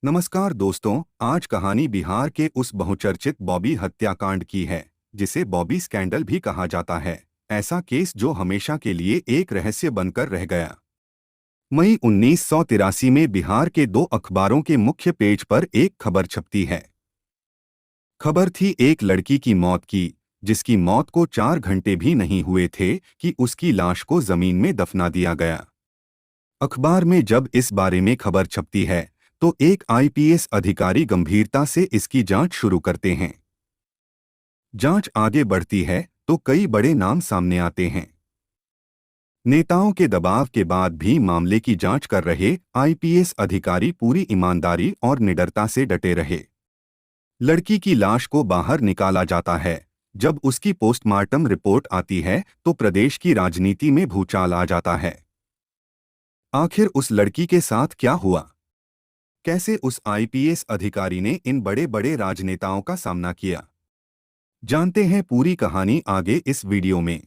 नमस्कार दोस्तों, आज कहानी बिहार के उस बहुचर्चित बॉबी हत्याकांड की है, जिसे बॉबी स्कैंडल भी कहा जाता है। ऐसा केस जो हमेशा के लिए एक रहस्य बनकर रह गया। मई 1983 में बिहार के दो अखबारों के मुख्य पेज पर एक खबर छपती है। खबर थी एक लड़की की मौत की, जिसकी मौत को 4 घंटे भी नहीं हुए थे कि उसकी लाश को जमीन में दफना दिया गया। अखबार में जब इस बारे में खबर छपती है तो एक आईपीएस अधिकारी गंभीरता से इसकी जांच शुरू करते हैं। जांच आगे बढ़ती है तो कई बड़े नाम सामने आते हैं। नेताओं के दबाव के बाद भी मामले की जांच कर रहे आईपीएस अधिकारी पूरी ईमानदारी और निडरता से डटे रहे। लड़की की लाश को बाहर निकाला जाता है। जब उसकी पोस्टमार्टम रिपोर्ट आती है तो प्रदेश की राजनीति में भूचाल आ जाता है। आखिर उस लड़की के साथ क्या हुआ? कैसे उस आईपीएस अधिकारी ने इन बड़े बड़े राजनेताओं का सामना किया? जानते हैं पूरी कहानी आगे इस वीडियो में।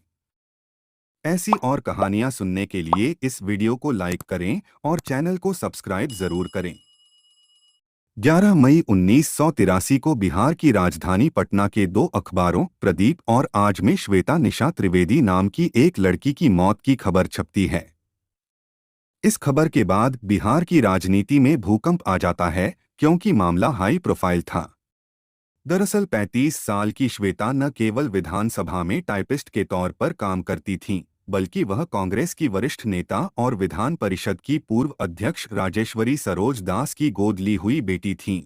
ऐसी और कहानियां सुनने के लिए इस वीडियो को लाइक करें और चैनल को सब्सक्राइब जरूर करें। 11 मई 1983 को बिहार की राजधानी पटना के दो अखबारों प्रदीप और आज में श्वेता निशा त्रिवेदी नाम की एक लड़की की मौत की खबर छपती है। इस खबर के बाद बिहार की राजनीति में भूकंप आ जाता है, क्योंकि मामला हाई प्रोफाइल था। दरअसल 35 साल की श्वेता न केवल विधानसभा में टाइपिस्ट के तौर पर काम करती थीं, बल्कि वह कांग्रेस की वरिष्ठ नेता और विधान परिषद की पूर्व अध्यक्ष राजेश्वरी सरोज दास की गोद ली हुई बेटी थीं।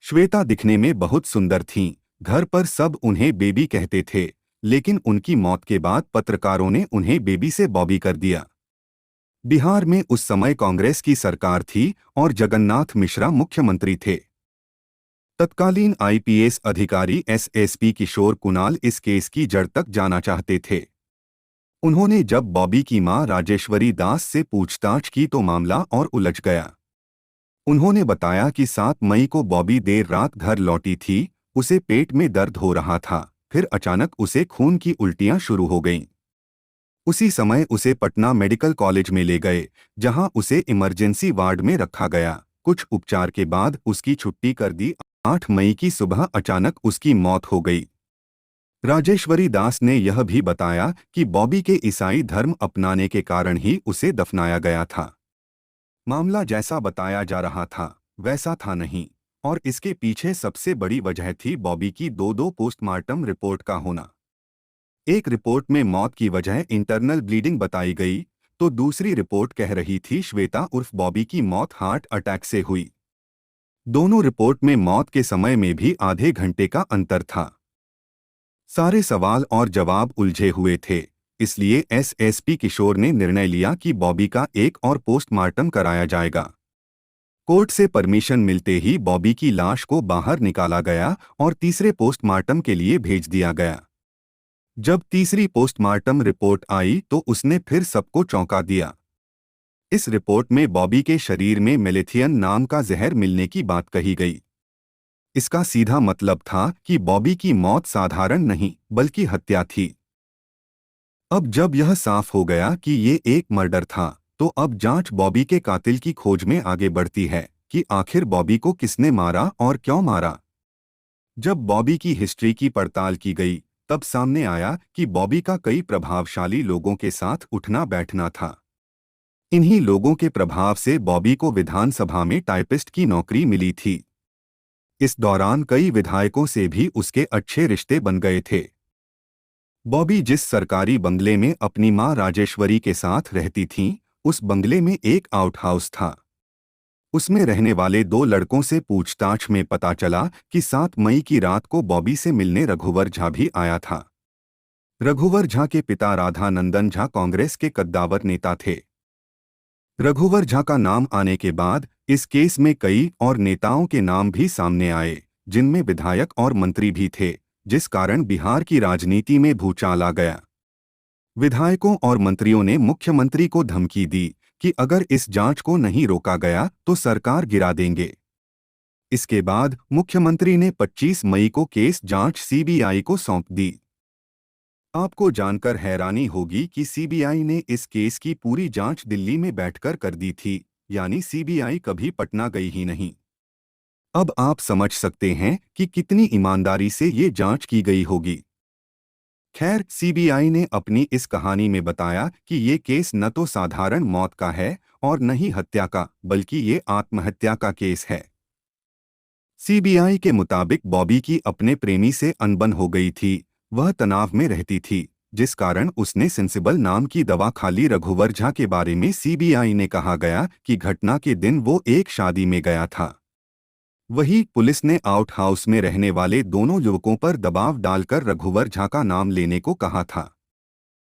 श्वेता दिखने में बहुत सुंदर थीं, घर पर सब उन्हें बेबी कहते थे, लेकिन उनकी मौत के बाद पत्रकारों ने उन्हें बेबी से बॉबी कर दिया। बिहार में उस समय कांग्रेस की सरकार थी और जगन्नाथ मिश्रा मुख्यमंत्री थे। तत्कालीन आईपीएस अधिकारी एसएसपी किशोर कुणाल इस केस की जड़ तक जाना चाहते थे। उन्होंने जब बॉबी की मां राजेश्वरी दास से पूछताछ की तो मामला और उलझ गया। उन्होंने बताया कि 7 मई को बॉबी देर रात घर लौटी थी, उसे पेट में दर्द हो रहा था, फिर अचानक उसे खून की उल्टियां शुरू हो गईं। उसी समय उसे पटना मेडिकल कॉलेज में ले गए, जहां उसे इमरजेंसी वार्ड में रखा गया। कुछ उपचार के बाद उसकी छुट्टी कर दी। 8 मई की सुबह अचानक उसकी मौत हो गई। राजेश्वरी दास ने यह भी बताया कि बॉबी के ईसाई धर्म अपनाने के कारण ही उसे दफनाया गया था। मामला जैसा बताया जा रहा था वैसा था नहीं, और इसके पीछे सबसे बड़ी वजह थी बॉबी की दो पोस्टमार्टम रिपोर्ट का होना। एक रिपोर्ट में मौत की वजह इंटरनल ब्लीडिंग बताई गई, तो दूसरी रिपोर्ट कह रही थी श्वेता उर्फ बॉबी की मौत हार्ट अटैक से हुई। दोनों रिपोर्ट में मौत के समय में भी आधे घंटे का अंतर था। सारे सवाल और जवाब उलझे हुए थे, इसलिए एसएसपी किशोर ने निर्णय लिया कि बॉबी का एक और पोस्टमार्टम कराया जाएगा। कोर्ट से परमिशन मिलते ही बॉबी की लाश को बाहर निकाला गया और तीसरे पोस्टमार्टम के लिए भेज दिया गया। जब तीसरी पोस्टमार्टम रिपोर्ट आई तो उसने फिर सबको चौंका दिया। इस रिपोर्ट में बॉबी के शरीर में मेलेथियन नाम का जहर मिलने की बात कही गई। इसका सीधा मतलब था कि बॉबी की मौत साधारण नहीं बल्कि हत्या थी। अब जब यह साफ हो गया कि ये एक मर्डर था, तो अब जांच बॉबी के कातिल की खोज में आगे बढ़ती है कि आखिर बॉबी को किसने मारा और क्यों मारा। जब बॉबी की हिस्ट्री की पड़ताल की गई, तब सामने आया कि बॉबी का कई प्रभावशाली लोगों के साथ उठना बैठना था। इन्हीं लोगों के प्रभाव से बॉबी को विधानसभा में टाइपिस्ट की नौकरी मिली थी। इस दौरान कई विधायकों से भी उसके अच्छे रिश्ते बन गए थे। बॉबी जिस सरकारी बंगले में अपनी मां राजेश्वरी के साथ रहती थीं, उस बंगले में एक आउटहाउस था। उसमें रहने वाले 2 लड़कों से पूछताछ में पता चला कि 7 मई की रात को बॉबी से मिलने रघुवर झा भी आया था। रघुवर झा के पिता राधानंदन झा कांग्रेस के कद्दावर नेता थे। रघुवर झा का नाम आने के बाद इस केस में कई और नेताओं के नाम भी सामने आए, जिनमें विधायक और मंत्री भी थे, जिस कारण बिहार की राजनीति में भूचाल आ गया। विधायकों और मंत्रियों ने मुख्यमंत्री को धमकी दी कि अगर इस जांच को नहीं रोका गया तो सरकार गिरा देंगे। इसके बाद मुख्यमंत्री ने 25 मई को केस जांच सीबीआई को सौंप दी। आपको जानकर हैरानी होगी कि सीबीआई ने इस केस की पूरी जांच दिल्ली में बैठकर कर दी थी, यानी सीबीआई कभी पटना गई ही नहीं। अब आप समझ सकते हैं कि कितनी ईमानदारी से ये जांच की गई होगी। खैर, सीबीआई ने अपनी इस कहानी में बताया कि ये केस न तो साधारण मौत का है और न ही हत्या का, बल्कि ये आत्महत्या का केस है। सीबीआई के मुताबिक बॉबी की अपने प्रेमी से अनबन हो गई थी। वह तनाव में रहती थी, जिस कारण उसने सेंसिबल नाम की दवा खा ली। रघुवर झा के बारे में सीबीआई ने कहा गया कि घटना के दिन वो एक शादी में गया था। वहीं पुलिस ने आउट हाउस में रहने वाले दोनों युवकों पर दबाव डालकर रघुवर झा का नाम लेने को कहा था।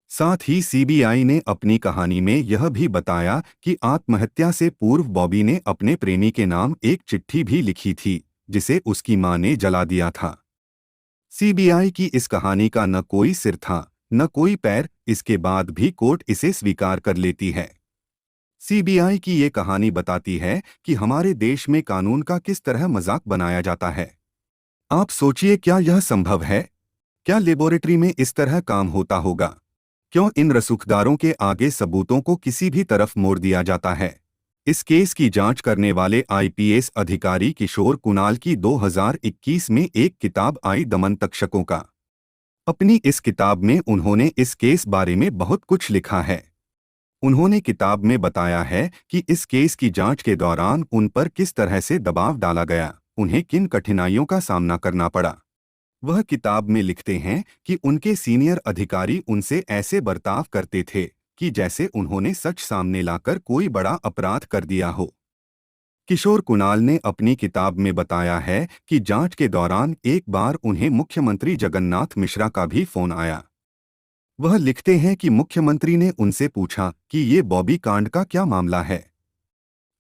साथ ही सीबीआई ने अपनी कहानी में यह भी बताया कि आत्महत्या से पूर्व बॉबी ने अपने प्रेमी के नाम एक चिट्ठी भी लिखी थी, जिसे उसकी मां ने जला दिया था। सीबीआई की इस कहानी का न कोई सिर था, न कोई पैर, इसके बाद भी कोर्ट इसे स्वीकार कर लेती है। सीबीआई की ये कहानी बताती है कि हमारे देश में कानून का किस तरह मजाक बनाया जाता है। आप सोचिए, क्या यह संभव है? क्या लेबोरेटरी में इस तरह काम होता होगा? क्यों इन रसूखदारों के आगे सबूतों को किसी भी तरफ मोड़ दिया जाता है? इस केस की जांच करने वाले आईपीएस अधिकारी किशोर कुणाल की 2021 में एक किताब आई, दमन तक्षकों का। अपनी इस किताब में उन्होंने इस केस बारे में बहुत कुछ लिखा है। उन्होंने किताब में बताया है कि इस केस की जांच के दौरान उन पर किस तरह से दबाव डाला गया, उन्हें किन कठिनाइयों का सामना करना पड़ा। वह किताब में लिखते हैं कि उनके सीनियर अधिकारी उनसे ऐसे बर्ताव करते थे कि जैसे उन्होंने सच सामने लाकर कोई बड़ा अपराध कर दिया हो। किशोर कुणाल ने अपनी किताब में बताया है कि जांच के दौरान एक बार उन्हें मुख्यमंत्री जगन्नाथ मिश्रा का भी फोन आया। वह लिखते हैं कि मुख्यमंत्री ने उनसे पूछा कि ये बॉबी कांड का क्या मामला है।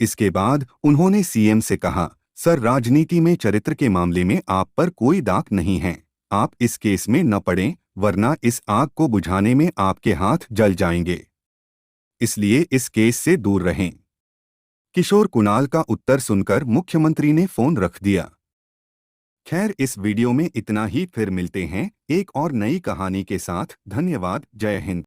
इसके बाद उन्होंने सीएम से कहा, सर, राजनीति में चरित्र के मामले में आप पर कोई दाग नहीं है। आप इस केस में न पड़ें, वरना इस आग को बुझाने में आपके हाथ जल जाएंगे। इसलिए इस केस से दूर रहें। किशोर कुणाल का उत्तर सुनकर मुख्यमंत्री ने फोन रख दिया। खैर, इस वीडियो में इतना ही। फिर मिलते हैं एक और नई कहानी के साथ। धन्यवाद। जय हिंद।